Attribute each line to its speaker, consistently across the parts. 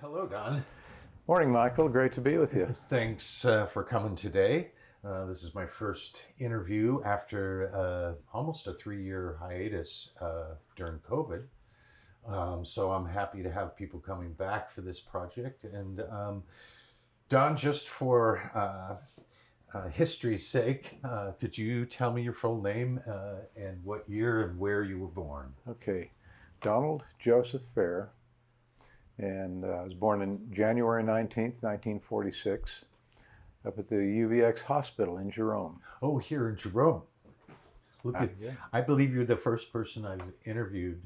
Speaker 1: Hello, Don.
Speaker 2: Morning, Michael. Great to be with you.
Speaker 1: Thanks for coming today. This is my first interview after almost a 3-year hiatus during COVID. So I'm happy to have people coming back for this project. And Don, just for history's sake, could you tell me your full name and what year and where you were born?
Speaker 2: Okay. Donald Joseph Feher, and I was born on January 19th, 1946, up at the UVX Hospital in Jerome.
Speaker 1: Oh, here in Jerome. Look at,
Speaker 2: yeah.
Speaker 1: I believe you're the first person I've interviewed,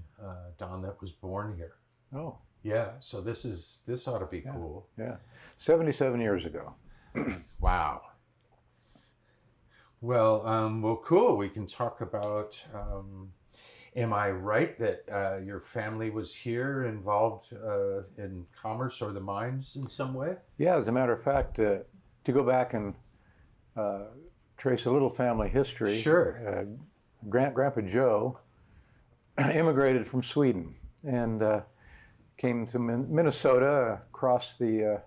Speaker 1: Don, that was born here.
Speaker 2: Oh,
Speaker 1: Yeah, so this ought to be cool.
Speaker 2: yeah. 77 years ago.
Speaker 1: Wow. Well, cool. We can talk about. Am I right that your family was here, involved in commerce or the mines in some way?
Speaker 2: Yeah, as a matter of fact, to go back and trace a little family history.
Speaker 1: Sure.
Speaker 2: Grandpa Joe immigrated from Sweden and came to Minnesota, across the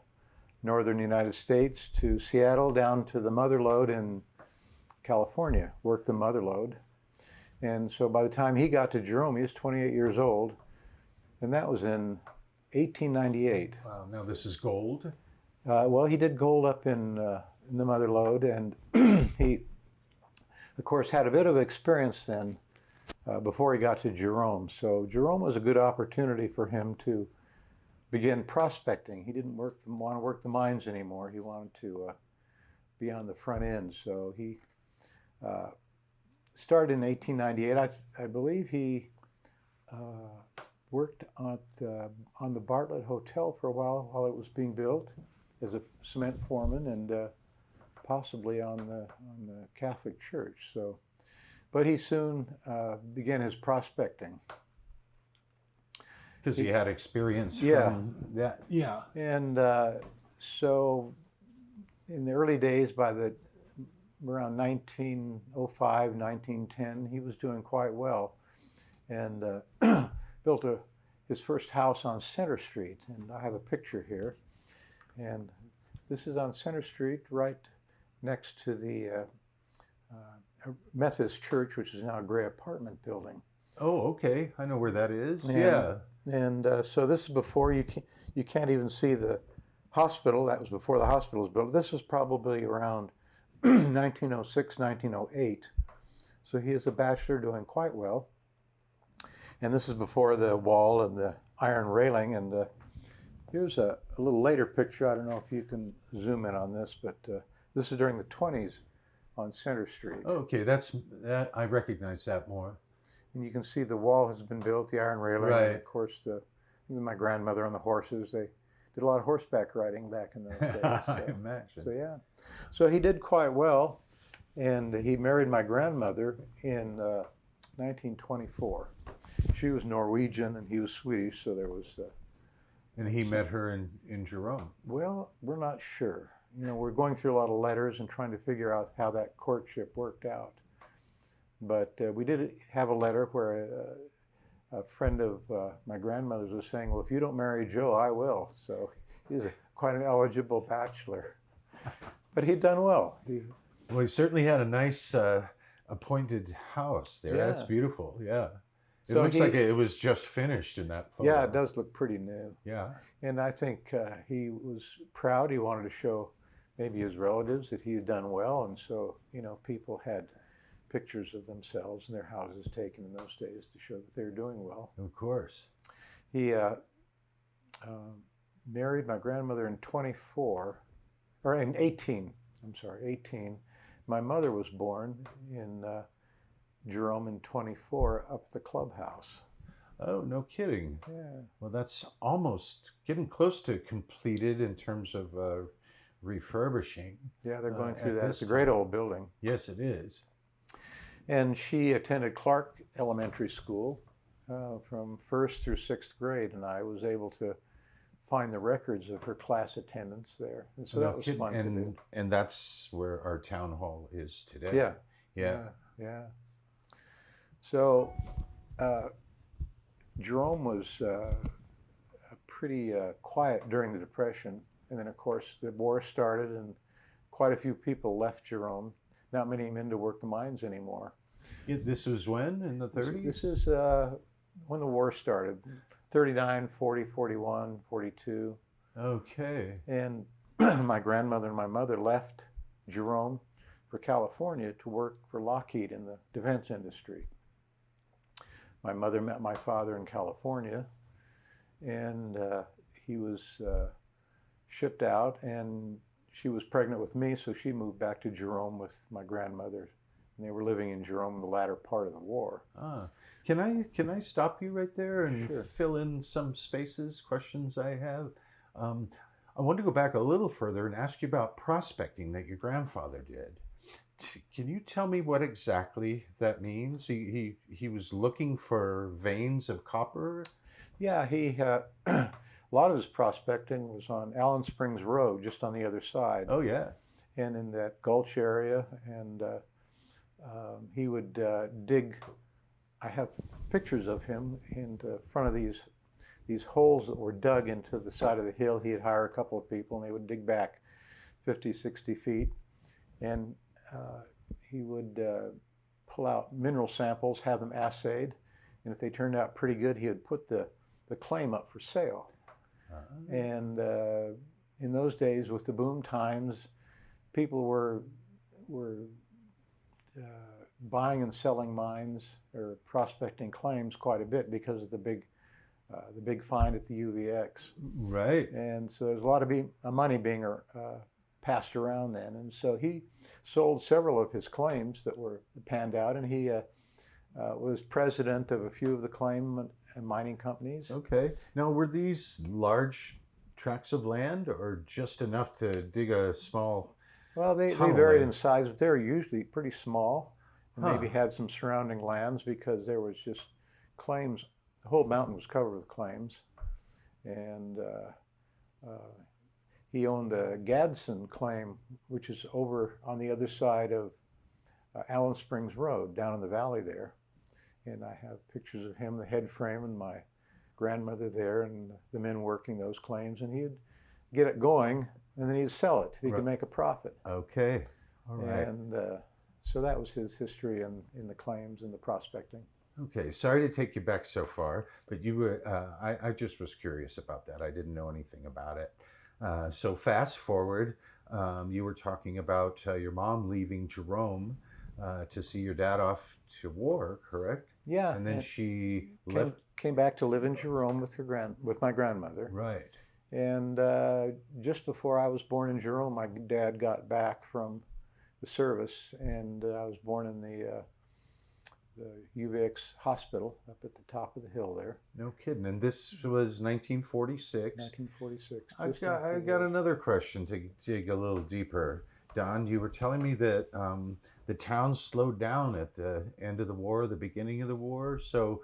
Speaker 2: northern United States to Seattle, down to the mother lode in California, worked the mother lode. And so by the time he got to Jerome, he was 28 years old, and that was in 1898.
Speaker 1: Wow, now this is gold.
Speaker 2: Well, he did gold up in the mother lode, and he, of course, had a bit of experience then before he got to Jerome. So Jerome was a good opportunity for him to begin prospecting. He didn't want to work the mines anymore. He wanted to be on the front end. So he started in 1898. I believe he worked on the Bartlett Hotel for a while it was being built as a cement foreman, and possibly on the Catholic Church. So, but he soon began his prospecting.
Speaker 1: Because he had experience
Speaker 2: Yeah.
Speaker 1: from that. Yeah.
Speaker 2: And so in the early days, around 1905, 1910, he was doing quite well, and built his first house on Center Street. And I have a picture here. And this is on Center Street, right next to the Methodist Church, which is now a gray apartment building.
Speaker 1: Oh, okay. I know where that is.
Speaker 2: And,
Speaker 1: yeah.
Speaker 2: And so this is before you can't even see the hospital. That was before the hospital was built. This was probably around 1906, 1908. So he is a bachelor, doing quite well. And this is before the wall and the iron railing. And here's a little later picture. I don't know if you can zoom in on this, but this is during the 20s on Center Street.
Speaker 1: Okay, that I recognize that more.
Speaker 2: And you can see the wall has been built, the iron railing,
Speaker 1: Right.
Speaker 2: and of course my grandmother on the horses. They did a lot of horseback riding back in those days.
Speaker 1: I imagine.
Speaker 2: So yeah, so he did quite well, and he married my grandmother in 1924. She was Norwegian and he was Swedish, so there was.
Speaker 1: And he met her in Jerome.
Speaker 2: Well, we're not sure. We're going through a lot of letters and trying to figure out how that courtship worked out. But we did have a letter where a friend of my grandmother's was saying, well, if you don't marry Joe, I will. So he's quite an eligible bachelor. But he'd done well.
Speaker 1: Well, he certainly had a nice appointed house there.
Speaker 2: Yeah.
Speaker 1: That's beautiful. Yeah. It
Speaker 2: So
Speaker 1: looks like it was just finished in that photo.
Speaker 2: Yeah, it does look pretty new.
Speaker 1: Yeah.
Speaker 2: And I think he was proud. He wanted to show maybe his relatives that he had done well. And so, people had pictures of themselves and their houses taken in those days to show that they were doing well.
Speaker 1: Of course.
Speaker 2: He married my grandmother in 18. I'm sorry, 18. My mother was born in Jerome in 24 up at the clubhouse.
Speaker 1: Oh, no kidding.
Speaker 2: Yeah.
Speaker 1: Well, that's almost getting close to completed in terms of refurbishing.
Speaker 2: Yeah, they're going through
Speaker 1: at
Speaker 2: that.
Speaker 1: this
Speaker 2: It's a great old building.
Speaker 1: Yes, it is.
Speaker 2: And she attended Clark Elementary School from 1st through 6th grade, and I was able to find the records of her class attendance there. And so
Speaker 1: No
Speaker 2: that was
Speaker 1: kidding.
Speaker 2: fun to do.
Speaker 1: And that's where our town hall is today.
Speaker 2: Yeah.
Speaker 1: Yeah.
Speaker 2: Yeah. So Jerome was a pretty quiet during the Depression. And then, of course, the war started and quite a few people left Jerome. Not many men to work the mines anymore.
Speaker 1: This was when, in the 30s?
Speaker 2: This is when the war started, 39, 40, 41, 42.
Speaker 1: Okay.
Speaker 2: And my grandmother and my mother left Jerome for California to work for Lockheed in the defense industry. My mother met my father in California, and he was shipped out, and she was pregnant with me, so she moved back to Jerome with my grandmother, and they were living in Jerome in the latter part of the war.
Speaker 1: Can I stop you right there and
Speaker 2: Sure.
Speaker 1: fill in some questions I have? I want to go back a little further and ask you about prospecting that your grandfather did. Can you tell me what exactly that means? He was looking for veins of copper?
Speaker 2: Yeah, a lot of his prospecting was on Allen Springs Road, just on the other side.
Speaker 1: Oh, yeah.
Speaker 2: And in that gulch area, and he would dig. I have pictures of him in front of these holes that were dug into the side of the hill. He'd hire a couple of people, and they would dig back 50, 60 feet, and he would pull out mineral samples, have them assayed, and if they turned out pretty good, he would put the claim up for sale. And in those days, with the boom times, people were buying and selling mines or prospecting claims quite a bit because of the big find at the UVX.
Speaker 1: Right.
Speaker 2: And so there's a lot of money being passed around then. And so he sold several of his claims that were panned out, and he was president of a few of the claim and mining companies.
Speaker 1: Okay. Now, were these large tracts of land or just enough to dig a small
Speaker 2: Well, they
Speaker 1: tunnel
Speaker 2: varied
Speaker 1: in?
Speaker 2: in size, but they were usually pretty small, and
Speaker 1: Huh.
Speaker 2: maybe had some surrounding lands because there was just claims. The whole mountain was covered with claims, and he owned the Gadsden claim, which is over on the other side of Allen Springs Road, down in the valley there. And I have pictures of him, the head frame, and my grandmother there, and the men working those claims. And he'd get it going, and then he'd sell it. He could make a profit.
Speaker 1: Okay. All right.
Speaker 2: And so that was his history in the claims and the prospecting.
Speaker 1: Okay. Sorry to take you back so far, but you were, I just was curious about that. I didn't know anything about it. So fast forward, you were talking about your mom leaving Jerome to see your dad off to war, correct?
Speaker 2: Yeah.
Speaker 1: And then she
Speaker 2: came back to live in Jerome with my grandmother.
Speaker 1: Right.
Speaker 2: And just before I was born in Jerome, my dad got back from the service, and I was born in the UVX hospital up at the top of the hill there.
Speaker 1: No kidding. And this was 1946.
Speaker 2: 1946.
Speaker 1: I got another question to dig a little deeper. Don, you were telling me that the town slowed down at the end of the war, the beginning of the war. So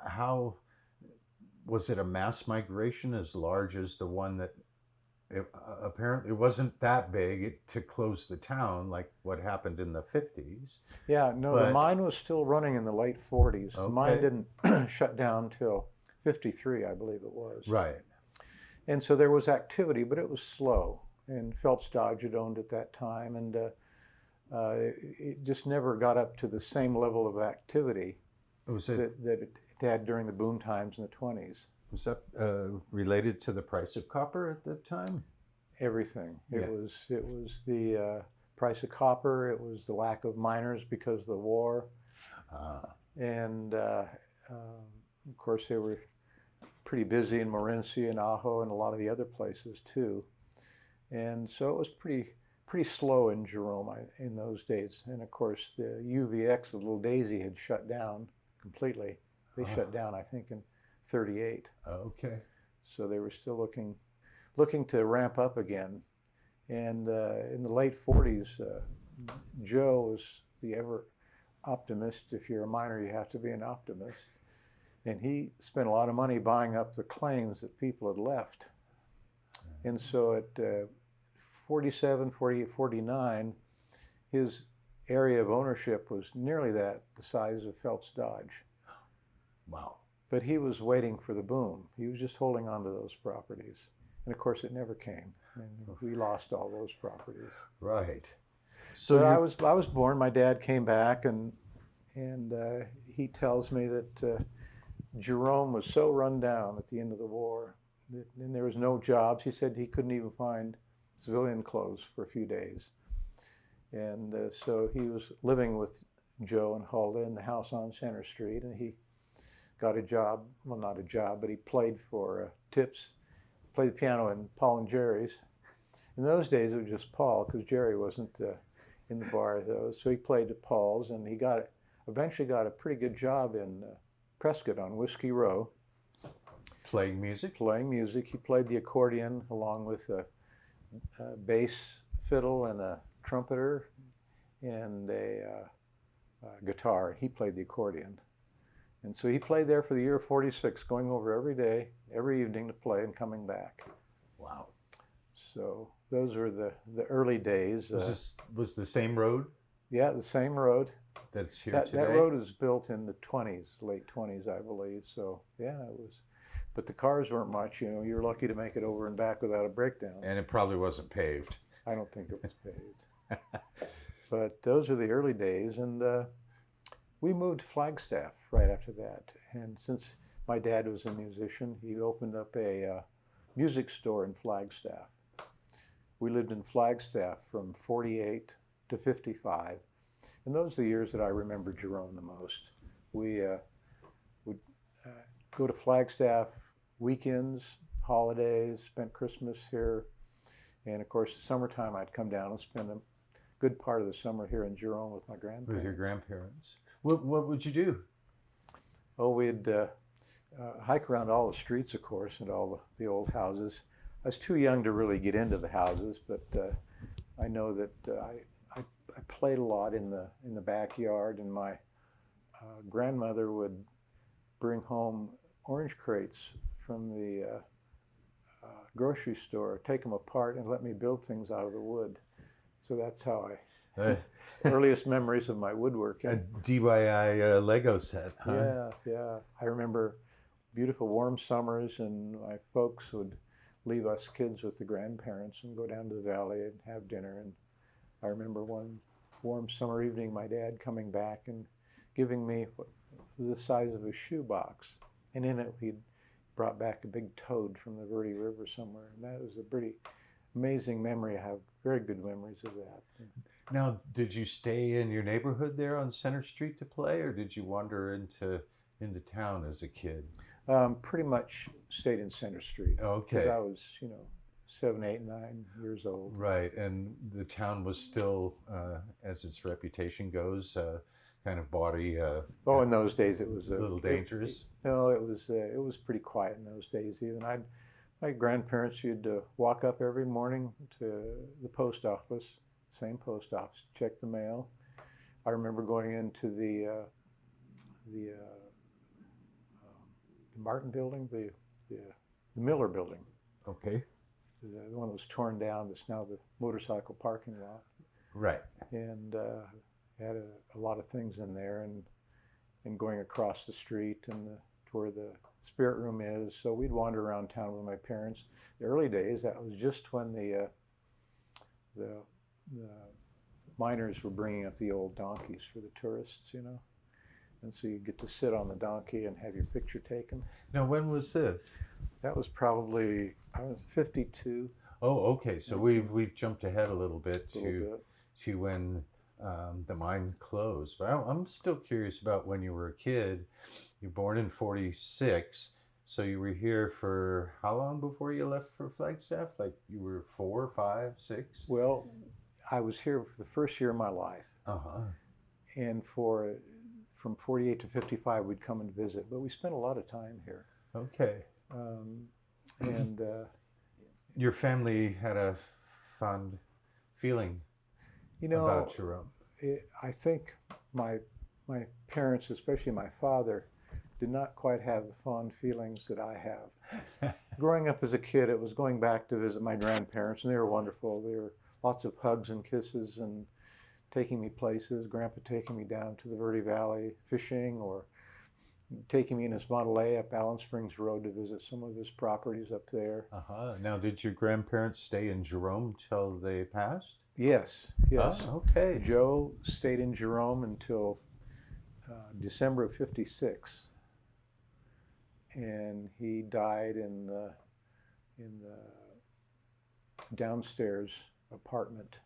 Speaker 1: how was it a mass migration as large as the one that apparently wasn't that big to close the town like what happened in the 50s?
Speaker 2: Yeah, no, the mine was still running in the late 40s.
Speaker 1: Okay.
Speaker 2: The mine didn't shut down till 53, I believe it was.
Speaker 1: Right.
Speaker 2: And so there was activity, but it was slow. And Phelps Dodge had owned at that time, and it just never got up to the same level of activity that it had during the boom times in the 20s.
Speaker 1: Was that related to the price of copper at that time?
Speaker 2: Everything.
Speaker 1: Yeah.
Speaker 2: It was the price of copper. It was the lack of miners because of the war, and of course they were pretty busy in Morenci and Ajo and a lot of the other places too. And so it was pretty slow in Jerome in those days. And of course the UVX, the Little Daisy, had shut down completely. They shut down, I think, in 38.
Speaker 1: Okay.
Speaker 2: So they were still looking to ramp up again. And in the late 40s, Joe was the ever optimist. If you're a miner, you have to be an optimist. And he spent a lot of money buying up the claims that people had left. And so at 47, 48, 49, his area of ownership was nearly the size of Phelps Dodge.
Speaker 1: Wow.
Speaker 2: But he was waiting for the boom. He was just holding on to those properties. And of course, it never came. And we lost all those properties.
Speaker 1: Right. So
Speaker 2: But I was born. My dad came back, and he tells me that Jerome was so run down at the end of the war, and there was no jobs. He said he couldn't even find civilian clothes for a few days. And so he was living with Joe and Hulda in the house on Center Street, and he got a job, well, not a job, but he played for tips, played the piano in Paul and Jerry's. In those days, it was just Paul, because Jerry wasn't in the bar, though. So he played at Paul's, and he eventually got a pretty good job in Prescott on Whiskey Row.
Speaker 1: playing music?
Speaker 2: Playing music. He played the accordion along with a bass fiddle and a trumpeter and a guitar. He played the accordion. And so he played there for the year 46, going over every day, every evening to play and coming back.
Speaker 1: Wow.
Speaker 2: So those were the early days.
Speaker 1: Was the same road
Speaker 2: Yeah, the same road.
Speaker 1: that's here
Speaker 2: That
Speaker 1: today?
Speaker 2: road was built in the 20s, late 20s, I believe. So yeah, it was. But the cars weren't much. You were lucky to make it over and back without a breakdown.
Speaker 1: And it probably wasn't paved.
Speaker 2: I don't think it was paved. But those are the early days, and we moved to Flagstaff right after that. And since my dad was a musician, he opened up a music store in Flagstaff. We lived in Flagstaff from 48 to 55. And those are the years that I remember Jerome the most. We would go to Flagstaff weekends, holidays, spent Christmas here. And of course, the summertime, I'd come down and spend a good part of the summer here in Jerome with my grandparents.
Speaker 1: With your grandparents. What would you do?
Speaker 2: Oh, we'd hike around all the streets, of course, and all the old houses. I was too young to really get into the houses, but I know that I played a lot in the backyard, and my grandmother would bring home orange crates from the grocery store, take them apart, and let me build things out of the wood. So that's how earliest memories of my woodworking.
Speaker 1: A DIY Lego set, huh?
Speaker 2: Yeah. I remember beautiful warm summers, and my folks would leave us kids with the grandparents and go down to the valley and have dinner. And I remember one warm summer evening, my dad coming back and giving me what was the size of a shoebox. And in it, he'd brought back a big toad from the Verde River somewhere. And that was a pretty amazing memory. I have very good memories of that.
Speaker 1: Now, did you stay in your neighborhood there on Center Street to play, or did you wander into town as a kid?
Speaker 2: Pretty much stayed in Center Street.
Speaker 1: Okay.
Speaker 2: Because I was, 7, 8, 9 years old.
Speaker 1: Right, and the town was still, as its reputation goes, kind of bawdy.
Speaker 2: In those days it was
Speaker 1: a little dangerous.
Speaker 2: It was pretty quiet in those days. Even my grandparents, you'd walk up every morning to the post office, same post office, check the mail. I remember going into the Martin building, the Miller building.
Speaker 1: Okay.
Speaker 2: The one that was torn down, that's now the motorcycle parking lot.
Speaker 1: Right.
Speaker 2: And had a lot of things in there, and going across the street and to where the spirit room is. So we'd wander around town with my parents. The early days, that was just when the miners were bringing up the old donkeys for the tourists, And so you get to sit on the donkey and have your picture taken.
Speaker 1: Now, when was this?
Speaker 2: That was probably, I was 52.
Speaker 1: Oh, okay. So we've jumped ahead a little bit
Speaker 2: to
Speaker 1: when the mine closed. But I'm still curious about when you were a kid. You were born in 46, so you were here for how long before you left for Flagstaff? Like you were 4, 5, 6?
Speaker 2: Well, I was here for the first year of my life.
Speaker 1: Uh-huh.
Speaker 2: And from 48 to 55, we'd come and visit. But we spent a lot of time here.
Speaker 1: Okay.
Speaker 2: And
Speaker 1: your family had a fond feeling about Jerome.
Speaker 2: I think my parents, especially my father, did not quite have the fond feelings that I have. Growing up as a kid, it was going back to visit my grandparents, and they were wonderful. There were lots of hugs and kisses and taking me places. Grandpa taking me down to the Verde Valley fishing, or taking me in his Model A up Allen Springs Road to visit some of his properties up there.
Speaker 1: Now, did your grandparents stay in Jerome till they passed?
Speaker 2: Yes, yes.
Speaker 1: Oh, okay.
Speaker 2: Joe stayed in Jerome until December of '56, and he died in the downstairs apartment,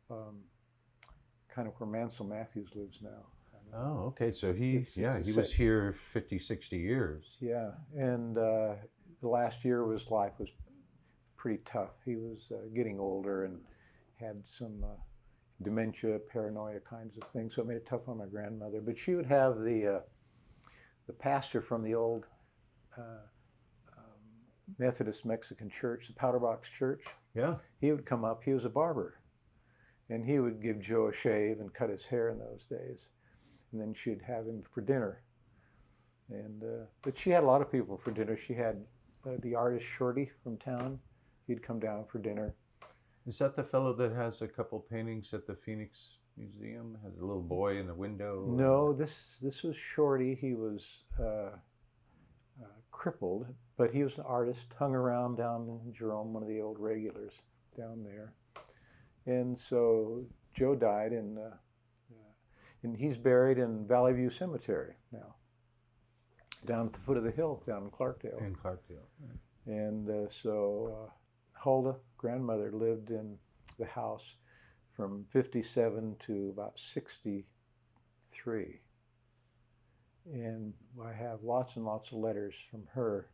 Speaker 2: kind of where Mansell Matthews lives now.
Speaker 1: Oh, okay. So he
Speaker 2: It's
Speaker 1: was here 50, 60 years.
Speaker 2: Yeah, and the last year of his life was pretty tough. He was getting older and had some dementia, paranoia kinds of things, so it made it tough on my grandmother. But she would have the pastor from the old Methodist Mexican church, the Powder Box Church.
Speaker 1: Yeah.
Speaker 2: He would come up. He was a barber, and he would give Joe a shave and cut his hair in those days, and then she'd have him for dinner. And but she had a lot of people for dinner. She had the artist Shorty from town. He'd come down for dinner.
Speaker 1: Is that the fellow that has a couple paintings at the Phoenix Museum? Has a little boy in the window?
Speaker 2: No, this was Shorty. He was crippled, but he was an artist, hung around down in Jerome, one of the old regulars down there. And so Joe died, and he's buried in Valley View Cemetery now, down at the foot of the hill, down in Clarkdale.
Speaker 1: In Clarkdale. Right.
Speaker 2: And so Hulda, grandmother, lived in the house from '57 to about '63. And I have lots and lots of letters from her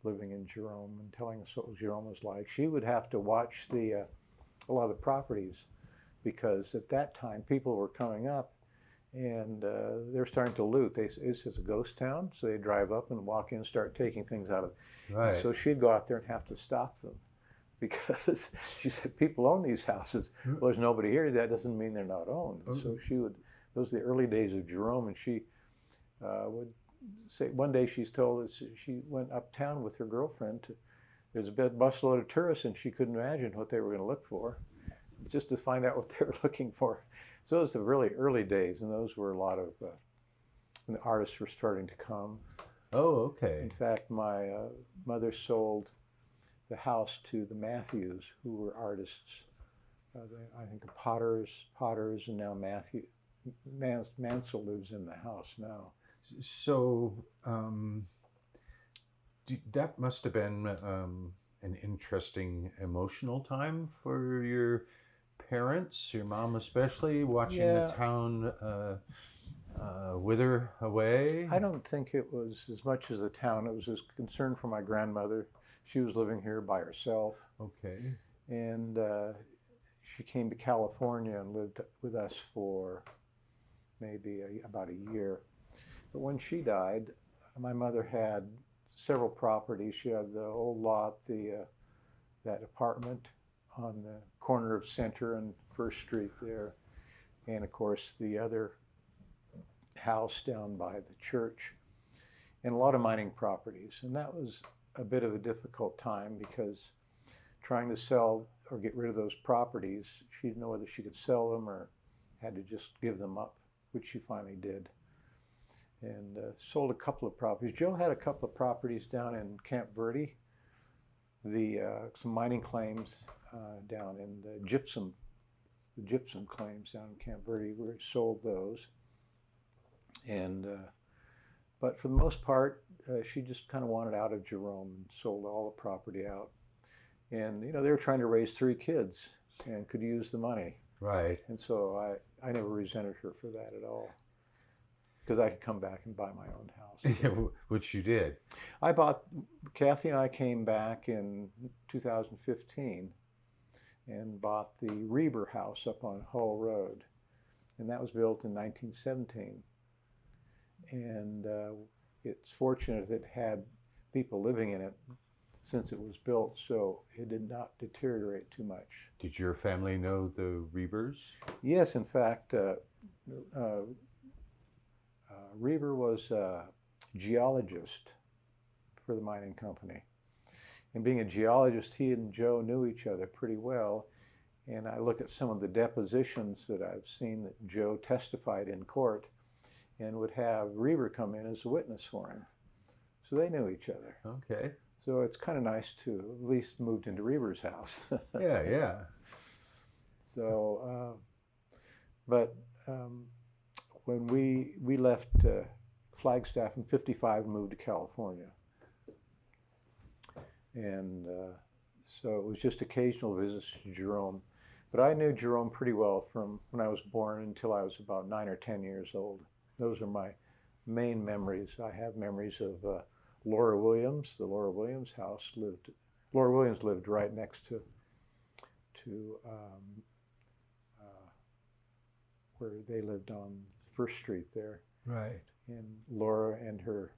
Speaker 2: living in Jerome and telling us what Jerome was like. She would have to watch a lot of the properties, because at that time people were coming up and they were starting to loot. This is a ghost town, so they drive up and walk in and start taking things out of it.
Speaker 1: Right.
Speaker 2: So she'd go out there and have to stop them, because she said, people own these houses. Well, there's nobody here. That doesn't mean they're not owned. So she would, those are the early days of Jerome, and she would say, one day she's told us she went uptown with her girlfriend there's a busload of tourists, and she couldn't imagine what they were going to look for, just to find out what they were looking for. So it was the really early days, and those were a lot of, when the artists were starting to come.
Speaker 1: Oh, okay.
Speaker 2: In fact, my mother sold the house to the Matthews, who were artists. I think Potters, and now Mansell lives in the house now.
Speaker 1: So that must have been an interesting emotional time for your parents, your mom especially, watching the town wither away.
Speaker 2: I don't think it was as much as the town. It was just concern for my grandmother. She was living here by herself.
Speaker 1: Okay.
Speaker 2: And she came to California and lived with us for maybe about a year. But when she died, my mother had several properties. She had the old lot, that apartment on the corner of Center and First Street there, and of course the other house down by the church, and a lot of mining properties. And that was a bit of a difficult time, because trying to sell or get rid of those properties, she didn't know whether she could sell them or had to just give them up, which she finally did. And sold a couple of properties. Joe had a couple of properties down in Camp Verde, some mining claims down in the gypsum claims down in Camp Verde. We sold those. And but for the most part, she just kind of wanted out of Jerome and sold all the property out. And they were trying to raise 3 kids and could use the money.
Speaker 1: Right.
Speaker 2: And so I never resented her for that at all, because I could come back and buy my own house.
Speaker 1: So. Which you did.
Speaker 2: Kathy and I came back in 2015 and bought the Reber house up on Hull Road. And that was built in 1917. And it's fortunate that it had people living in it since it was built, so it did not deteriorate too much.
Speaker 1: Did your family know the Rebers?
Speaker 2: Yes, in fact, Reber was a geologist for the mining company. And being a geologist, he and Joe knew each other pretty well. And I look at some of the depositions that I've seen that Joe testified in court, and would have Reber come in as a witness for him. So they knew each other.
Speaker 1: Okay.
Speaker 2: So it's kind of nice to at least moved into Reber's house.
Speaker 1: Yeah, yeah.
Speaker 2: So, but when we left Flagstaff in '55 and moved to California, and so it was just occasional visits to Jerome. But I knew Jerome pretty well from when I was born until I was about 9 or 10 years old. Those are my main memories. I have memories of Laura Williams. The Laura Williams house Laura Williams lived right next to where they lived on First Street there.
Speaker 1: Right.
Speaker 2: And Laura and her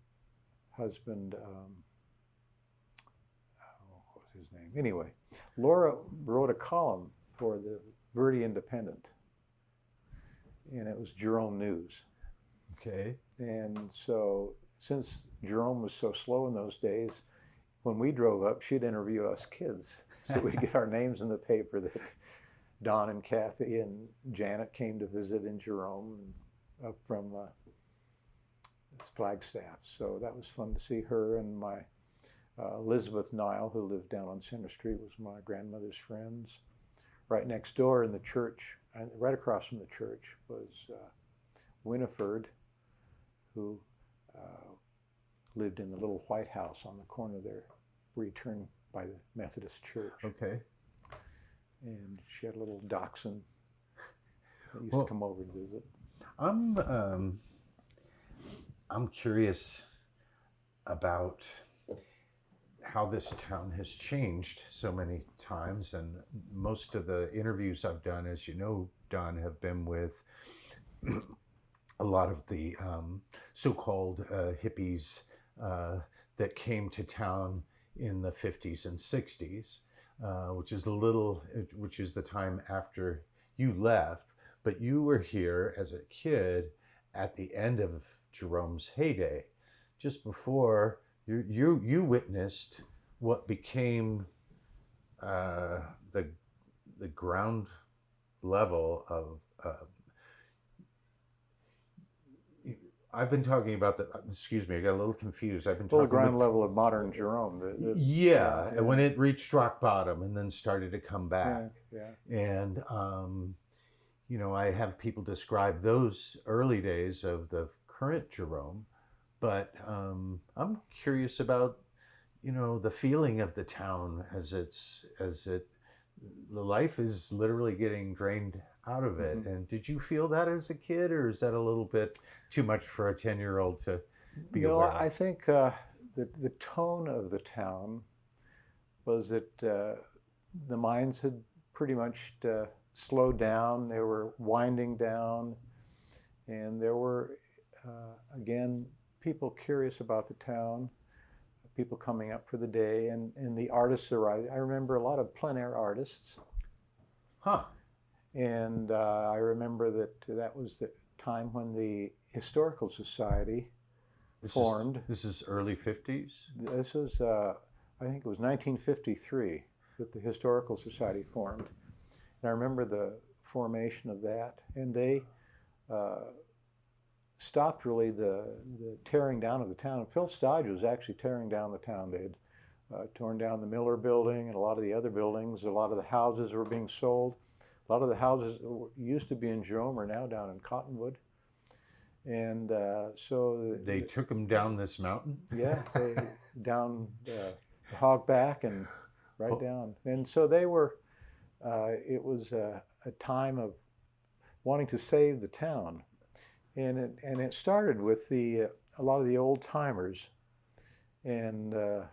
Speaker 2: husband, what was his name? Anyway, Laura wrote a column for the Verde Independent, and it was Jerome News.
Speaker 1: Okay.
Speaker 2: And so since Jerome was so slow in those days, when we drove up, she'd interview us kids. So we'd get our names in the paper that Don and Kathy and Janet came to visit in Jerome and up from Flagstaff. So that was fun to see her. And my Elizabeth Nile, who lived down on Center Street, was my grandmother's friends. Right next door in the church, right across from the church, was Winifred, who lived in the little white house on the corner there, where you turn by the Methodist church.
Speaker 1: Okay.
Speaker 2: And she had a little dachshund that used to come over to visit.
Speaker 1: I'm curious about how this town has changed so many times, and most of the interviews I've done, as you know, Don, have been with a lot of the so-called hippies that came to town in the 50s and 60s, which is the time after you left, but you were here as a kid at the end of Jerome's heyday, just before you witnessed what became the ground level of. I've been talking about the. Excuse me, I got a little confused. I've been talking
Speaker 2: the ground level of modern Jerome.
Speaker 1: Yeah, when it reached rock bottom and then started to come back.
Speaker 2: Yeah.
Speaker 1: And you know, I have people describe those early days of the current Jerome, but I'm curious about, you know, the feeling of the town as the life is literally getting drained out of it. Mm-hmm. And did you feel that as a kid, or is that a little bit too much for a 10-year-old to be aware of?
Speaker 2: I think the tone of the town was that the mines had pretty much slowed down. They were winding down, and there were again people curious about the town, people coming up for the day, and the artists arrived. I remember a lot of plein air artists.
Speaker 1: Huh.
Speaker 2: And I remember that was the time when the Historical Society formed.
Speaker 1: This is early 50s?
Speaker 2: This was, I think it was 1953 that the Historical Society formed. And I remember the formation of that. And they stopped really the tearing down of the town. And Phil Stodge was actually tearing down the town. They had torn down the Miller Building and a lot of the other buildings. A lot of the houses were being sold. A lot of the houses used to be in Jerome are now down in Cottonwood. And so...
Speaker 1: They took them down this mountain?
Speaker 2: Yeah, down the Hogback and right down. And so they were, it was a time of wanting to save the town. And it started with a lot of the old timers. And the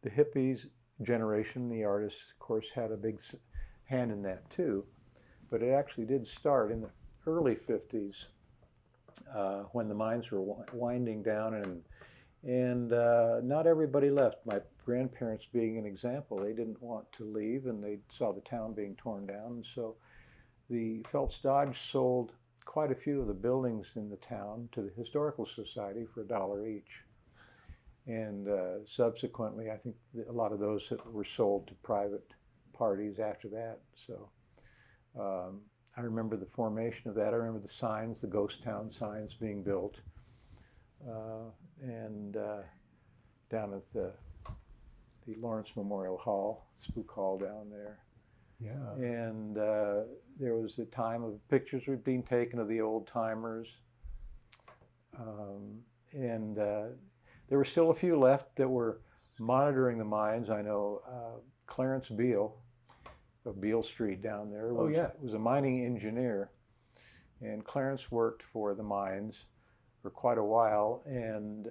Speaker 2: hippies generation, the artists, of course, had a big hand in that too, but it actually did start in the early 50s when the mines were winding down, and not everybody left. My grandparents being an example, they didn't want to leave, and they saw the town being torn down, and so the Phelps Dodge sold quite a few of the buildings in the town to the Historical Society for $1 each. And subsequently, I think a lot of those were sold to private parties after that. So I remember the formation of that. I remember the signs, the ghost town signs being built. And down at the Lawrence Memorial Hall, Spook Hall down there.
Speaker 1: Yeah.
Speaker 2: And there was a time of pictures were being taken of the old timers. And there were still a few left that were monitoring the mines. I know Clarence Beale of Beale Street down there was a mining engineer. And Clarence worked for the mines for quite a while. And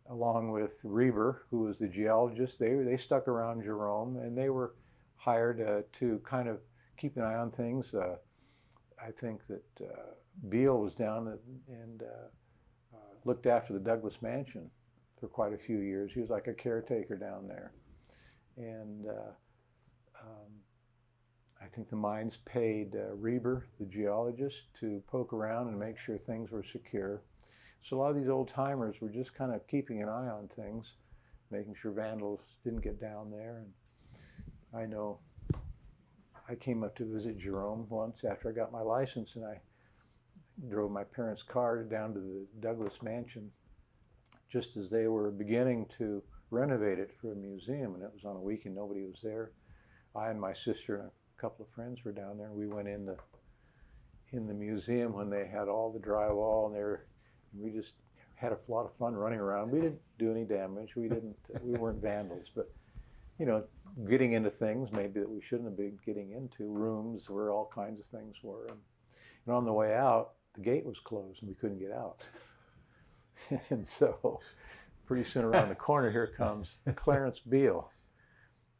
Speaker 2: along with Reber, who was the geologist, they stuck around Jerome, and they were hired to kind of keep an eye on things. I think that Beale was down and looked after the Douglas Mansion for quite a few years. He was like a caretaker down there. And I think the mines paid Reber, the geologist, to poke around and make sure things were secure. So a lot of these old timers were just kind of keeping an eye on things, making sure vandals didn't get down there. And I know I came up to visit Jerome once after I got my license, and I drove my parents' car down to the Douglas Mansion just as they were beginning to renovate it for a museum, and it was on a weekend, nobody was there. I and my sister and a couple of friends were down there, and we went in the museum when they had all the drywall, and we just had a lot of fun running around. We didn't do any damage. We weren't vandals, but getting into things maybe that we shouldn't have been getting into, rooms where all kinds of things were. And on the way out, the gate was closed and we couldn't get out. And so pretty soon around the corner, here comes Clarence Beale.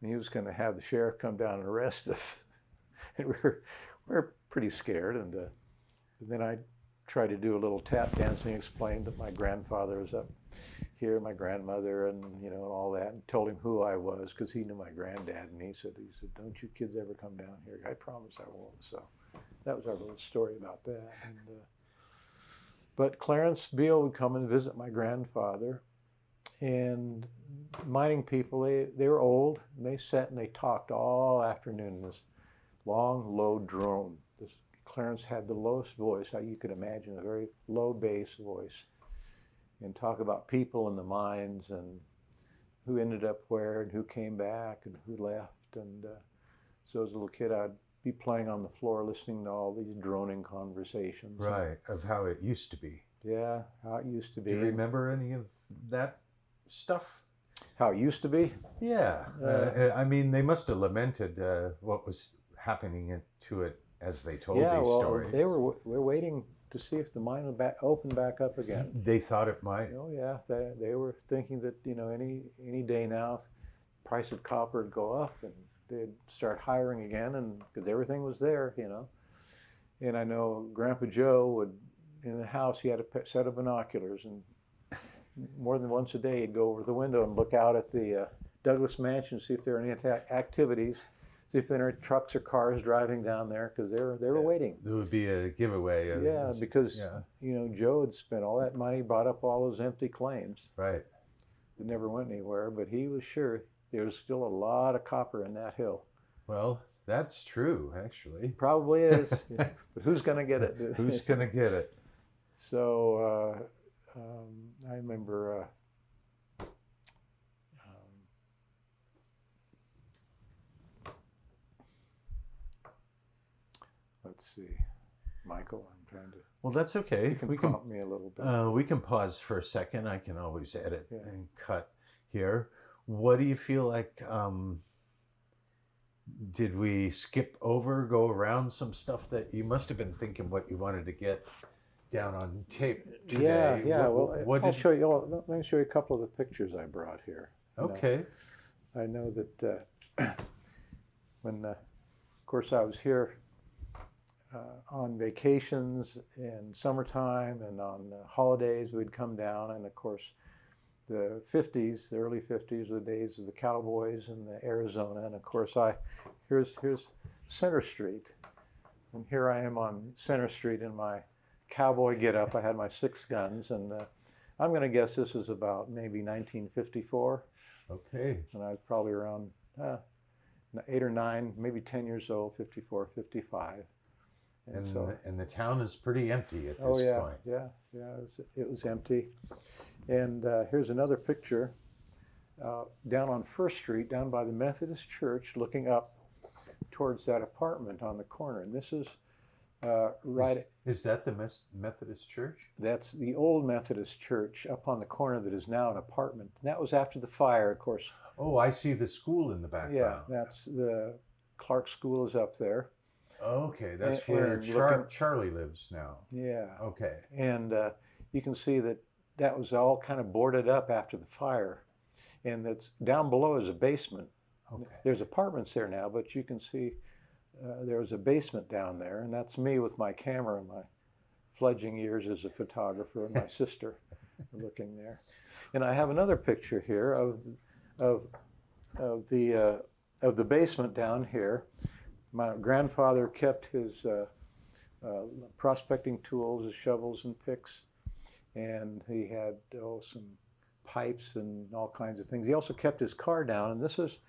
Speaker 2: And he was going to have the sheriff come down and arrest us. And we were pretty scared. And then I tried to do a little tap dancing, explained that my grandfather was up here, my grandmother, and all that, and told him who I was because he knew my granddad. And he said, "Don't you kids ever come down here? I promise I won't." So that was our little story about that. But Clarence Beale would come and visit my grandfather, and mining people, they were old, and they sat and they talked all afternoon in this long, low drone. Clarence had the lowest voice you could imagine, a very low bass voice, and talk about people in the mines and who ended up where and who came back and who left. And so as a little kid, I'd be playing on the floor listening to all these droning conversations.
Speaker 1: Right, of how it used to be.
Speaker 2: Yeah, how it used to be.
Speaker 1: Do you remember any of that stuff?
Speaker 2: How it used to be?
Speaker 1: Yeah. I mean, they must have lamented what was happening to it as they told these stories.
Speaker 2: They were waiting to see if the mine would open back up again.
Speaker 1: They thought it might.
Speaker 2: Oh yeah, they were thinking that any day now, price of copper would go up and they'd start hiring again, and because everything was there, And I know Grandpa Joe would, in the house, he had a set of binoculars, and more than once a day he'd go over the window and look out at the Douglas Mansion, see if there are any activities. See if there are trucks or cars driving down there, because they were waiting.
Speaker 1: There would be a giveaway.
Speaker 2: Because Joe had spent all that money, bought up all those empty claims.
Speaker 1: Right.
Speaker 2: It never went anywhere, but he was sure there was still a lot of copper in that hill.
Speaker 1: Well, that's true, actually.
Speaker 2: Probably is. But who's going to get it?
Speaker 1: Who's going to get it?
Speaker 2: So I remember... let's see, Michael, I'm trying to...
Speaker 1: Well, that's okay.
Speaker 2: You can prompt me a little bit.
Speaker 1: We can pause for a second. I can always edit and cut here. What do you feel like, did we skip over, go around some stuff that you must have been thinking what you wanted to get down on tape today?
Speaker 2: Yeah. I'll show you. Let me show you a couple of the pictures I brought here.
Speaker 1: Okay.
Speaker 2: I know that when, of course, I was here on vacations in summertime and on holidays, we'd come down, and of course the 50s, the early 50s were the days of the cowboys in Arizona, and of course here's Center Street, and here I am on Center Street in my cowboy get-up. I had my 6 guns, and I'm going to guess this is about maybe 1954.
Speaker 1: Okay.
Speaker 2: And I was probably around 8 or 9, maybe 10 years old, 54, 55.
Speaker 1: And the town is pretty empty at this
Speaker 2: oh yeah,
Speaker 1: point.
Speaker 2: yeah, yeah. It was empty. And here's another picture down on First Street, down by the Methodist Church, looking up towards that apartment on the corner. And this is right.
Speaker 1: Is that the Methodist Church?
Speaker 2: That's the old Methodist Church up on the corner that is now an apartment. And that was after the fire, of course.
Speaker 1: Oh, I see the school in the background.
Speaker 2: Yeah, that's the Clark School is up there.
Speaker 1: Okay, that's where Charlie lives now.
Speaker 2: Yeah.
Speaker 1: Okay.
Speaker 2: And you can see that was all kind of boarded up after the fire. And that's down below is a basement.
Speaker 1: Okay.
Speaker 2: There's apartments there now, but you can see there was a basement down there, and that's me with my camera and my fledgling years as a photographer, and my sister looking there. And I have another picture here of the basement down here. My grandfather kept his prospecting tools, his shovels and picks, and he had some pipes and all kinds of things. He also kept his car down, and this was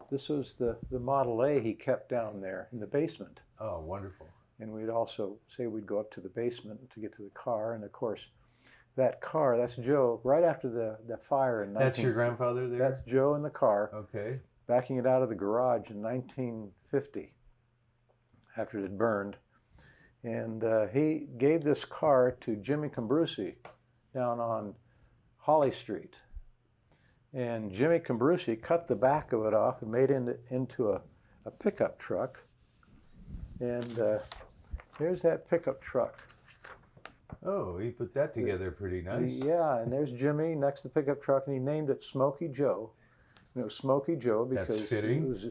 Speaker 2: the Model A he kept down there in the basement.
Speaker 1: Oh, wonderful.
Speaker 2: And we'd also say we'd go up to the basement to get to the car, and of course, that car, that's Joe, right after the fire in
Speaker 1: That's your grandfather there?
Speaker 2: That's Joe in the car.
Speaker 1: Okay.
Speaker 2: Backing it out of the garage in 1950, after it had burned. And he gave this car to Jimmy Cambrusi down on Holly Street. And Jimmy Cambrusi cut the back of it off and made it into a pickup truck. And here's that pickup truck.
Speaker 1: Oh, he put that together pretty nice.
Speaker 2: Yeah, and there's Jimmy next to the pickup truck, and he named it Smokey Joe. And it was Smokey Joe because it was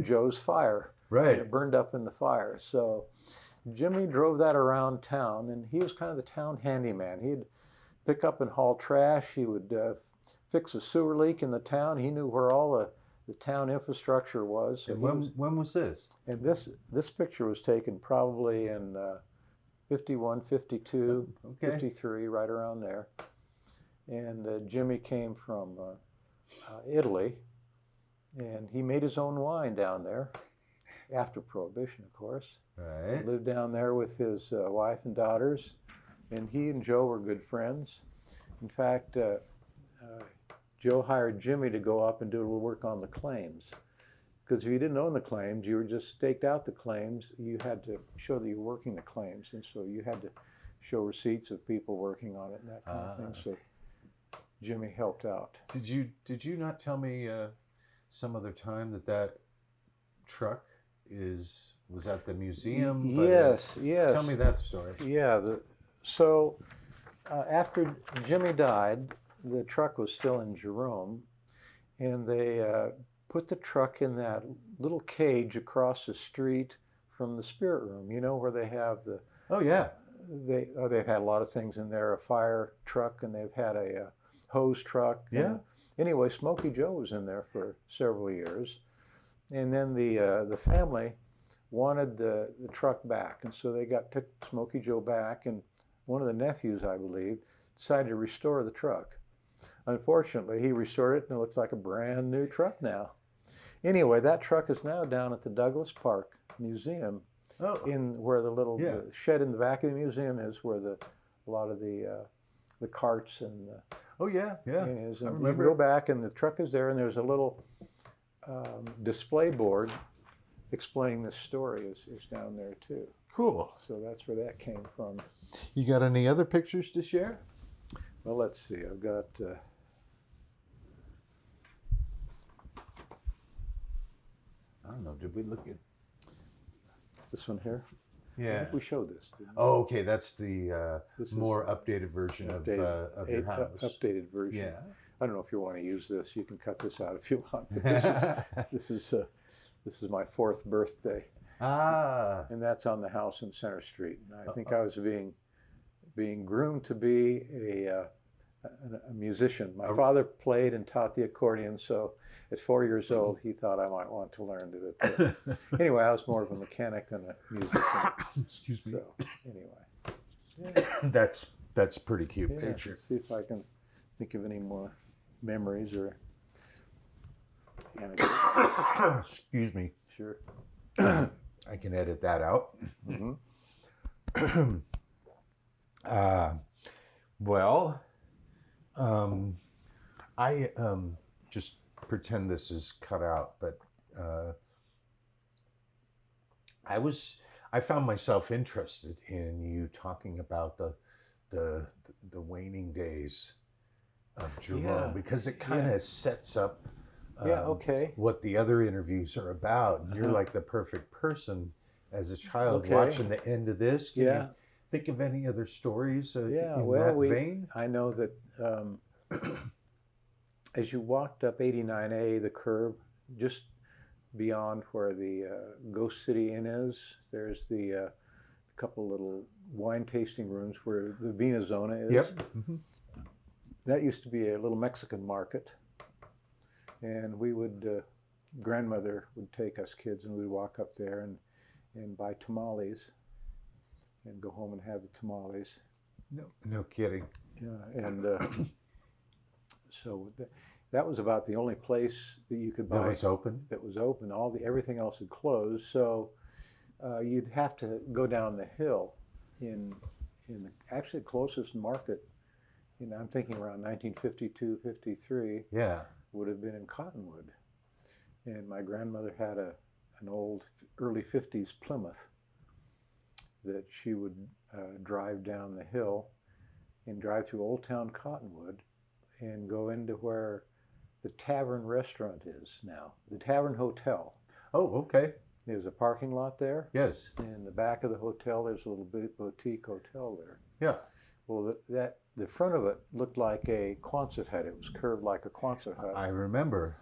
Speaker 2: Joe's fire.
Speaker 1: Right.
Speaker 2: And it burned up in the fire. So Jimmy drove that around town, and he was kind of the town handyman. He'd pick up and haul trash. He would fix a sewer leak in the town. He knew where all the town infrastructure was. So
Speaker 1: and when was this?
Speaker 2: And this picture was taken probably in 51, 52,
Speaker 1: okay.
Speaker 2: 53, right around there. And Jimmy came from Italy, and he made his own wine down there after Prohibition, of course.
Speaker 1: Right.
Speaker 2: He lived down there with his wife and daughters, and he and Joe were good friends. In fact, Joe hired Jimmy to go up and do a little work on the claims. Because if you didn't own the claims, you were just staked out the claims, you had to show that you were working the claims. And so you had to show receipts of people working on it and that kind of thing. So Jimmy helped out.
Speaker 1: Did you not tell me some other time that truck was at the museum?
Speaker 2: Yes, yes.
Speaker 1: Tell me that story.
Speaker 2: Yeah. So after Jimmy died, the truck was still in Jerome, and they put the truck in that little cage across the street from the spirit room. You know, where they have the.
Speaker 1: Oh yeah.
Speaker 2: They've had a lot of things in there, a fire truck, and they've had a hose truck.
Speaker 1: Yeah.
Speaker 2: Anyway, Smokey Joe was in there for several years, and then the family wanted the truck back, and so they took Smokey Joe back, and one of the nephews, I believe, decided to restore the truck. Unfortunately, he restored it, and it looks like a brand new truck now. Anyway, that truck is now down at the Douglas Park Museum, in where the little the shed in the back of the museum is, where a lot of the carts and is. And you go back, and the truck is there, and there's a little display board explaining this story is down there too.
Speaker 1: Cool.
Speaker 2: So that's where that came from.
Speaker 1: You got any other pictures to share?
Speaker 2: Well, let's see. I've got.
Speaker 1: I don't know. Did we look at
Speaker 2: this one here?
Speaker 1: Yeah.
Speaker 2: I think we showed this. Didn't we?
Speaker 1: Oh, okay. That's the more updated version of your house.
Speaker 2: Updated version.
Speaker 1: Yeah.
Speaker 2: I don't know if you want to use this. You can cut this out if you want. But this is my 4th birthday.
Speaker 1: Ah.
Speaker 2: And that's on the house in Center Street. And I think I was being groomed to be a musician. My father played and taught the accordion, so at 4 years old, he thought I might want to learn to it. Anyway, I was more of a mechanic than a musician.
Speaker 1: Excuse me.
Speaker 2: So, anyway.
Speaker 1: Yeah. That's pretty cute picture.
Speaker 2: See if I can think of any more memories or
Speaker 1: Excuse me.
Speaker 2: Sure.
Speaker 1: I can edit that out.
Speaker 2: Mm-hmm.
Speaker 1: uh, well, I just pretend this is cut out, but uh, I was I found myself interested in you talking about the the waning days of Jerome
Speaker 2: Yeah,
Speaker 1: because it kind
Speaker 2: yeah,
Speaker 1: of sets up
Speaker 2: yeah. Okay,
Speaker 1: what the other interviews are about. And you're
Speaker 2: uh-huh.
Speaker 1: like the perfect person as a child
Speaker 2: Okay,
Speaker 1: watching the end of this. Can you
Speaker 2: yeah,
Speaker 1: think of any other stories
Speaker 2: yeah.
Speaker 1: in
Speaker 2: Well,
Speaker 1: that vein?
Speaker 2: I know that as you walked up 89A, the curve, just beyond where the Ghost City Inn is, there's the couple little wine tasting rooms where the Vina Zona is.
Speaker 1: Yep. Mm-hmm.
Speaker 2: That used to be a little Mexican market, and we would grandmother would take us kids, and we'd walk up there and buy tamales and go home and have the tamales.
Speaker 1: No kidding.
Speaker 2: Yeah, and so that was about the only place that you could buy
Speaker 1: That was open.
Speaker 2: that was open. Everything else had closed, so you'd have to go down the hill in the actually closest market. I'm thinking around 1952, 53
Speaker 1: Yeah.
Speaker 2: would have been in Cottonwood, and my grandmother had an old early 50s Plymouth that she would drive down the hill and drive through Old Town Cottonwood and go into where the Tavern restaurant is now, the Tavern Hotel.
Speaker 1: Oh, okay.
Speaker 2: There's a parking lot there.
Speaker 1: Yes.
Speaker 2: In the back of the hotel, there's a little boutique hotel there.
Speaker 1: Yeah.
Speaker 2: Well, the front of it looked like a Quonset hut. It was curved like a Quonset hut.
Speaker 1: I remember.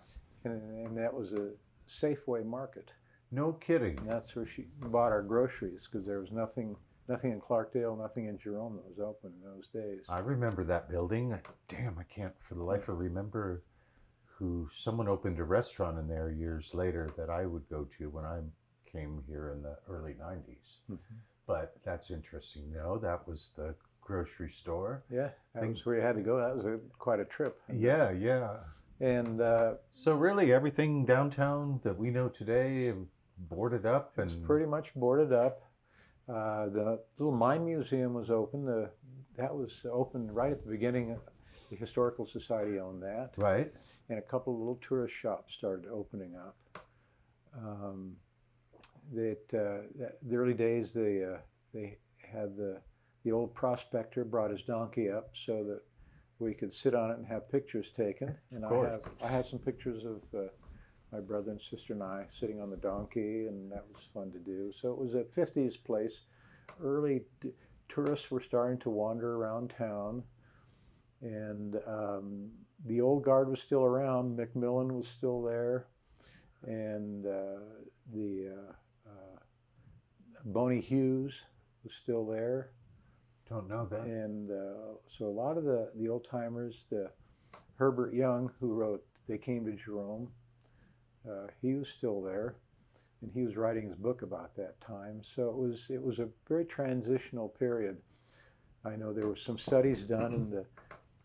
Speaker 2: And that was a Safeway market.
Speaker 1: No kidding.
Speaker 2: And that's where she bought our groceries because there was nothing in Clarkdale, nothing in Jerome that was open in those days.
Speaker 1: I remember that building. Damn, I can't for the life of remember who someone opened a restaurant in there years later that I would go to when I came here in the early 90s.
Speaker 2: Mm-hmm.
Speaker 1: But that's interesting. No, that was the grocery store.
Speaker 2: Yeah, that was where you had to go. That was quite a trip.
Speaker 1: Yeah, yeah.
Speaker 2: And
Speaker 1: so really everything downtown that we know today boarded up and
Speaker 2: it's pretty much boarded up. The little mine museum was open. That was open right at the beginning. The Historical Society owned that.
Speaker 1: Right.
Speaker 2: And a couple of little tourist shops started opening up. The early days, they had the old prospector brought his donkey up so that we could sit on it and have pictures taken. And I have some pictures of my brother and sister and I sitting on the donkey, and that was fun to do. So it was a 50s place. Early tourists were starting to wander around town, and the old guard was still around. Macmillan was still there, and the Boney Hughes was still there.
Speaker 1: Don't know that.
Speaker 2: And so a lot of the old timers, the Herbert Young, who wrote They Came to Jerome, he was still there, and he was writing his book about that time. So it was a very transitional period. I know there were some studies done,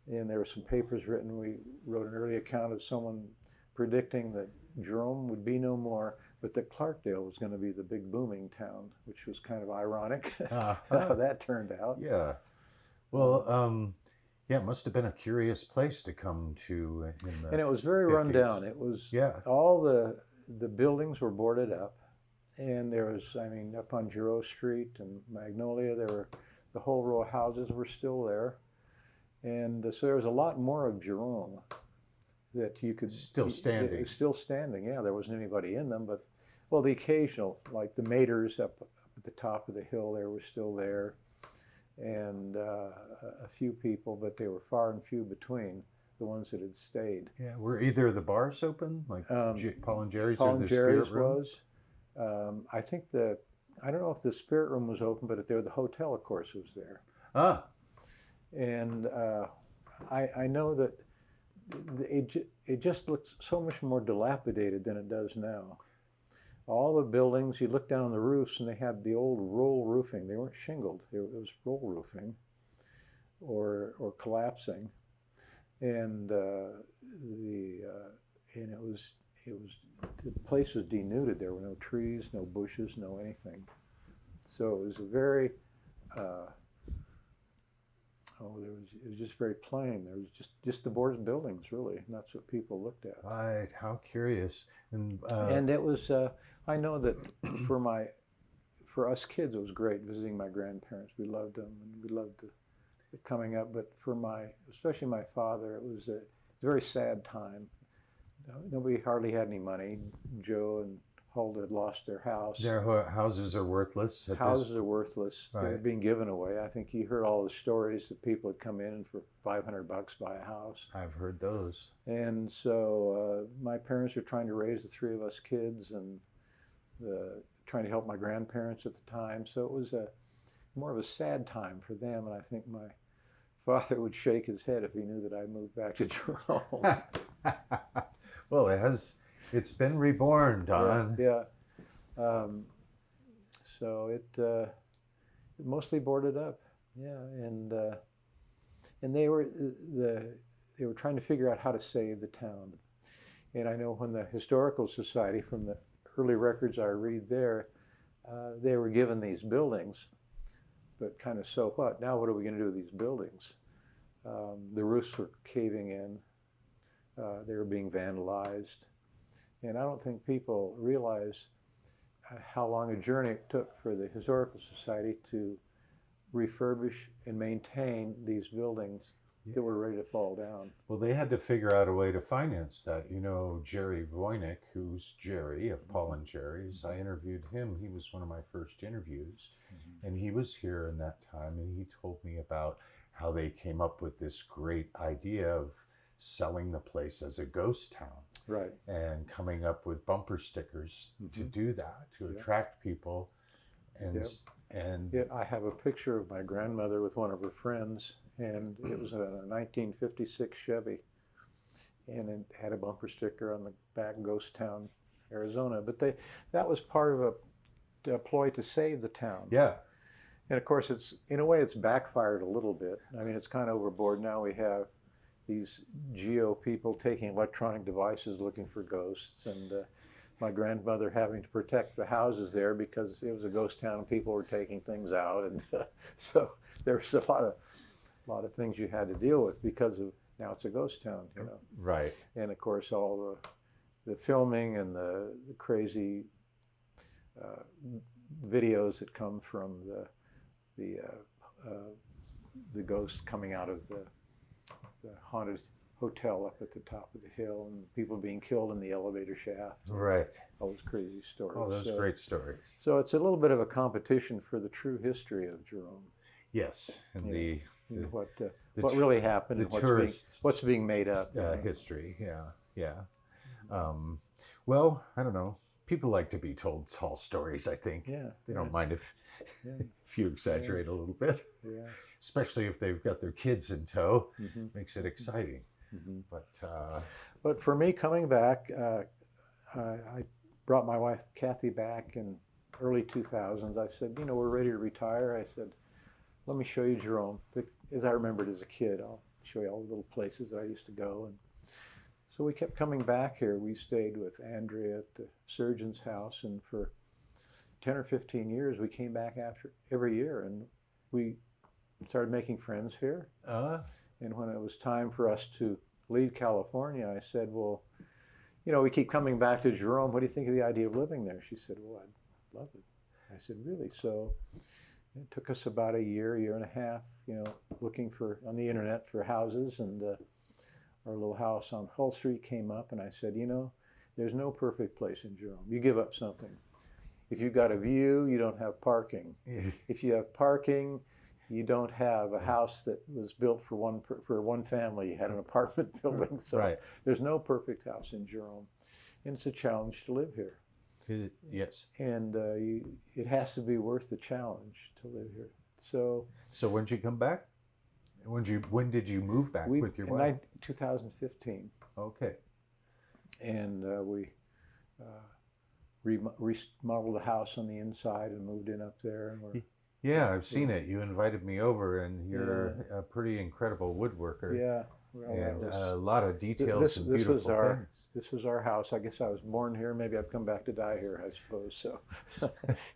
Speaker 2: and there were some papers written. We wrote an early account of someone predicting that Jerome would be no more, but that Clarkdale was going to be the big booming town, which was kind of ironic how that turned out.
Speaker 1: Yeah. Well, yeah, it must have been a curious place to come to.
Speaker 2: And it was very
Speaker 1: 50s.
Speaker 2: run down. It was, all the buildings were boarded up, and there was, up on Giroux Street and Magnolia, the whole row of houses were still there. And so there was a lot more of Jerome that you could
Speaker 1: still standing.
Speaker 2: It was still standing. Yeah, there wasn't anybody in them, but the occasional, like the Maters up at the top of the hill, there were still there, and a few people, but they were far and few between the ones that had stayed.
Speaker 1: Yeah, were either of the bars open, like Paul and Jerry's,
Speaker 2: Paul
Speaker 1: or the
Speaker 2: and Jerry's
Speaker 1: Spirit Room?
Speaker 2: was. I think I don't know if the Spirit Room was open, but the hotel, of course, was there.
Speaker 1: Ah.
Speaker 2: And I know that it just looks so much more dilapidated than it does now. All the buildings, you look down on the roofs, and they had the old roll roofing. They weren't shingled; it was roll roofing, or collapsing, and it was the place was denuded. There were no trees, no bushes, no anything. So it was a very It was just very plain. There was just the board and buildings, really, and that's what people looked at.
Speaker 1: Right. How curious.
Speaker 2: And it was. I know that for us kids, it was great visiting my grandparents. We loved them, and we loved the coming up. But for especially my father, it was a very sad time. Nobody hardly had any money. Joe and Hulda had lost their house.
Speaker 1: Their houses are worthless.
Speaker 2: Houses are worthless.
Speaker 1: Right.
Speaker 2: They're being given away. I think you heard all the stories that people would come in for $500 buy a house.
Speaker 1: I've heard those.
Speaker 2: And so my parents were trying to raise the three of us kids and trying to help my grandparents at the time. So it was more of a sad time for them. And I think my father would shake his head if he knew that I moved back to Jerome.
Speaker 1: Well, it's been reborn, Don.
Speaker 2: Yeah. So it mostly boarded up. Yeah, and they were trying to figure out how to save the town. And I know when the Historical Society, from the early records I read there, they were given these buildings, but kind of so what? Now what are we going to do with these buildings? The roofs were caving in. They were being vandalized. And I don't think people realize how long a journey it took for the Historical Society to refurbish and maintain these buildings that were ready to fall down.
Speaker 1: Well, they had to figure out a way to finance that. You know, Jerry Voynick, who's Jerry of Paul and Jerry's, I interviewed him. He was one of my first interviews. And he was here in that time, and he told me about how they came up with this great idea of selling the place as a ghost town.
Speaker 2: Right.
Speaker 1: And coming up with bumper stickers to do that, to attract people. And
Speaker 2: I have a picture of my grandmother with one of her friends, and it was a 1956 Chevy, and it had a bumper sticker on the back, Ghost Town, Arizona. But that was part of a ploy to save the town.
Speaker 1: Yeah.
Speaker 2: And of course, in a way, it's backfired a little bit. I mean, it's kind of overboard. Now we have these geo people taking electronic devices looking for ghosts, and my grandmother having to protect the houses there because it was a ghost town and people were taking things out, and so there was a lot of things you had to deal with because of now it's a ghost town, you know.
Speaker 1: Right.
Speaker 2: And of course, all the filming and the crazy videos that come from the ghosts coming out of the haunted hotel up at the top of the hill, and people being killed in the elevator shaft.
Speaker 1: Right.
Speaker 2: All those crazy stories.
Speaker 1: Oh, those great stories.
Speaker 2: So it's a little bit of a competition for the true history of Jerome.
Speaker 1: Yes, and
Speaker 2: what really happened,
Speaker 1: the
Speaker 2: and what's being made up.
Speaker 1: History, yeah. Well, I don't know. People like to be told tall stories, I think.
Speaker 2: Yeah.
Speaker 1: They don't mind if you exaggerate a little bit.
Speaker 2: Yeah.
Speaker 1: Especially if they've got their kids in tow. Makes it exciting.
Speaker 2: But for me, coming back, I brought my wife Kathy back in early 2000s. I said, we're ready to retire. I said, let me show you Jerome. As I remembered as a kid, I'll show you all the little places that I used to go. And so we kept coming back here. We stayed with Andrea at the surgeon's house, and for 10 or 15 years, we came back every year, and we started making friends here. And when it was time for us to leave California, I said, well, we keep coming back to Jerome. What do you think of the idea of living there? She said, well, I'd love it. I said, really? So it took us about a year and a half, looking on the internet for houses, and our little house on Hull Street came up, and I said, there's no perfect place in Jerome. You give up something. If you've got a view, you don't have parking. If you have parking, you don't have a house that was built for one family. You had an apartment building. So there's no perfect house in Jerome. And it's a challenge to live here.
Speaker 1: Yes.
Speaker 2: And it has to be worth the challenge to live here. So
Speaker 1: when did you come back? When did you move back with your wife?
Speaker 2: 2015.
Speaker 1: Okay.
Speaker 2: And we remodeled the house on the inside and moved in up there. And
Speaker 1: I've seen it. You invited me over, and you're a pretty incredible woodworker.
Speaker 2: Yeah. Well,
Speaker 1: and
Speaker 2: that was,
Speaker 1: a lot of details
Speaker 2: this
Speaker 1: and
Speaker 2: this
Speaker 1: beautiful
Speaker 2: was our
Speaker 1: things.
Speaker 2: this was our house. I guess I was born here. Maybe I've come back to die here, I suppose. So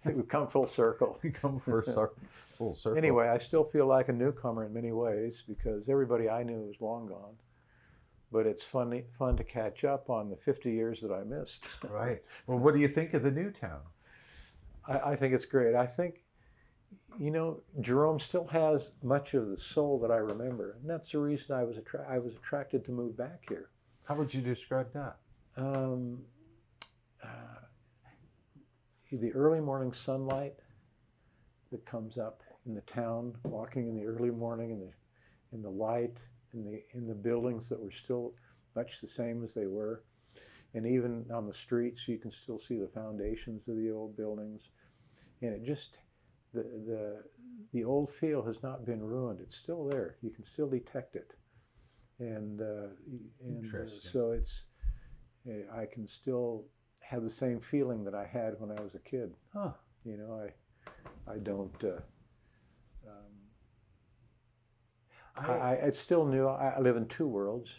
Speaker 2: it would come full circle.
Speaker 1: Come full circle.
Speaker 2: Anyway, I still feel like a newcomer in many ways because everybody I knew is long gone. But it's fun to catch up on the 50 years that I missed.
Speaker 1: Right. Well, what do you think of the new town?
Speaker 2: I think it's great. I think, Jerome still has much of the soul that I remember, and that's the reason I was attracted to move back here.
Speaker 1: How would you describe that?
Speaker 2: Um, the early morning sunlight that comes up in the town, walking in the early morning in the light, in the buildings that were still much the same as they were, and even on the streets you can still see the foundations of the old buildings, and it just the old feel has not been ruined. It's still there. You can still detect it, and so it's I can still have the same feeling that I had when I was a kid.
Speaker 1: Huh.
Speaker 2: I don't. I still knew I live in two worlds,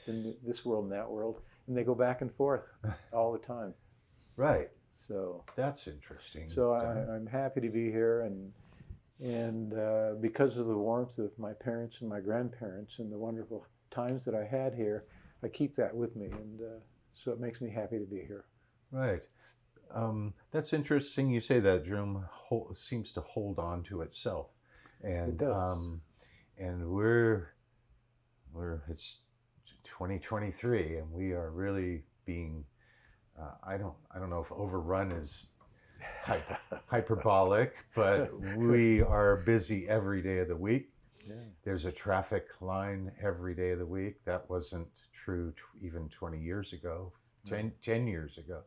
Speaker 2: in this world and that world, and they go back and forth all the time.
Speaker 1: Right.
Speaker 2: So
Speaker 1: that's interesting.
Speaker 2: So I'm happy to be here, and because of the warmth of my parents and my grandparents and the wonderful times that I had here, I keep that with me, and so it makes me happy to be here.
Speaker 1: Right. That's interesting. You say that Jerome seems to hold on to itself, and
Speaker 2: it does.
Speaker 1: And it's 2023, and we are really being. I don't know if overrun is hyperbolic, but we are busy every day of the week.
Speaker 2: Yeah.
Speaker 1: There's a traffic line every day of the week. That wasn't true even 20 years ago, 10 years ago.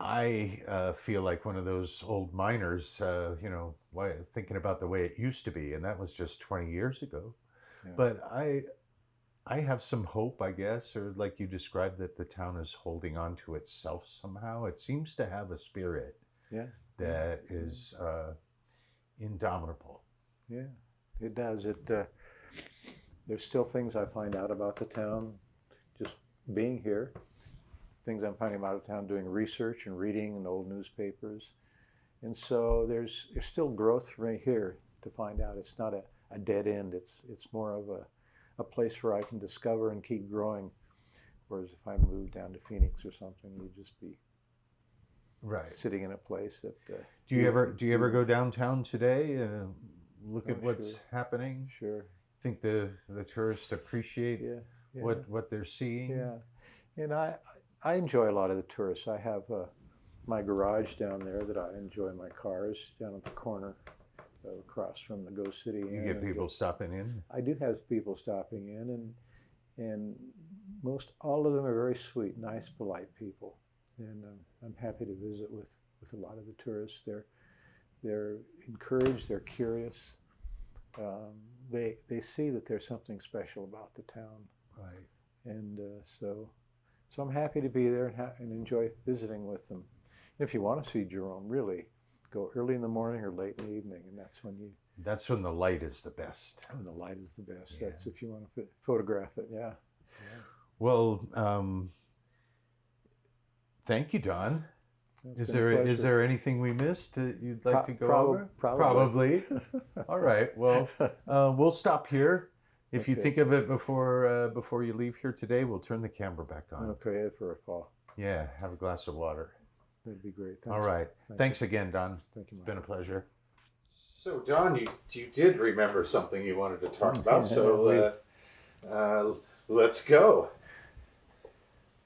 Speaker 1: I feel like one of those old miners, thinking about the way it used to be, and that was just 20 years ago. Yeah. But I have some hope, I guess, or like you described, that the town is holding on to itself somehow. It seems to have a spirit that is indomitable.
Speaker 2: Yeah, it does. There's still things I find out about the town just being here, things I'm finding out of town doing research and reading in old newspapers. And so there's still growth right here to find out. It's not a dead end. It's more of a place where I can discover and keep growing. Whereas if I moved down to Phoenix or something, you'd just be sitting in a place that.
Speaker 1: Do you ever go downtown today and look at what's happening?
Speaker 2: Sure.
Speaker 1: Think the tourists appreciate what they're seeing?
Speaker 2: Yeah, and I enjoy a lot of the tourists. I have my garage down there that I enjoy my cars down at the corner. Across from the Go City Inn.
Speaker 1: You get people stopping in?
Speaker 2: I do have people stopping in, and most all of them are very sweet, nice, polite people, and I'm happy to visit with a lot of the tourists. They're encouraged, they're curious, they see that there's something special about the town,
Speaker 1: right? And
Speaker 2: so I'm happy to be there and enjoy visiting with them. And if you want to see Jerome, really, go early in the morning or late in the evening, and that's when
Speaker 1: the light is the best.
Speaker 2: When the light is the best. Yeah. That's if you want to photograph it. Yeah.
Speaker 1: Well, thank you, Don. Is there anything we missed that you'd like to go over? Probably. All right. Well, we'll stop here. If you think of it before you leave here today, we'll turn the camera back on.
Speaker 2: Okay, for a call.
Speaker 1: Yeah, have a glass of water.
Speaker 2: That'd be great.
Speaker 1: Thanks. All right. Thanks again, Don.
Speaker 2: Thank you.
Speaker 1: It's been a pleasure. So, Don, you did remember something you wanted to talk about, so let's go.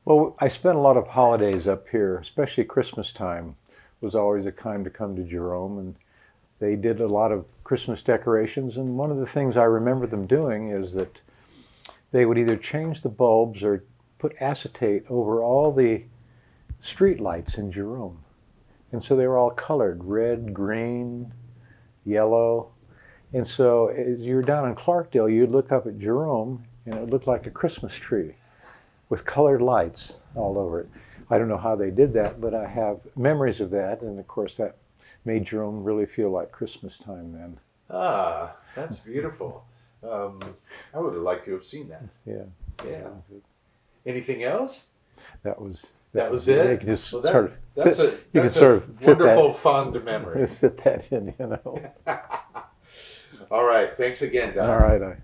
Speaker 2: Well, I spent a lot of holidays up here, especially Christmas time was always a time to come to Jerome, and they did a lot of Christmas decorations, and one of the things I remember them doing is that they would either change the bulbs or put acetate over all the street lights in Jerome. And so they were all colored, red, green, yellow. And so as you were down in Clarkdale, you'd look up at Jerome and it looked like a Christmas tree with colored lights all over it. I don't know how they did that, but I have memories of that. And of course that made Jerome really feel like Christmas time then.
Speaker 1: Ah, that's beautiful. I would have liked to have seen that.
Speaker 2: Yeah.
Speaker 1: Yeah. Anything else?
Speaker 2: That was
Speaker 1: That was
Speaker 2: You
Speaker 1: it.
Speaker 2: can just
Speaker 1: Well,
Speaker 2: sort of
Speaker 1: that's
Speaker 2: fit,
Speaker 1: a
Speaker 2: you can
Speaker 1: that's
Speaker 2: sort
Speaker 1: a
Speaker 2: of fit
Speaker 1: wonderful, fond memory.
Speaker 2: fit that in, you know.
Speaker 1: All right. Thanks again, Don.
Speaker 2: All right.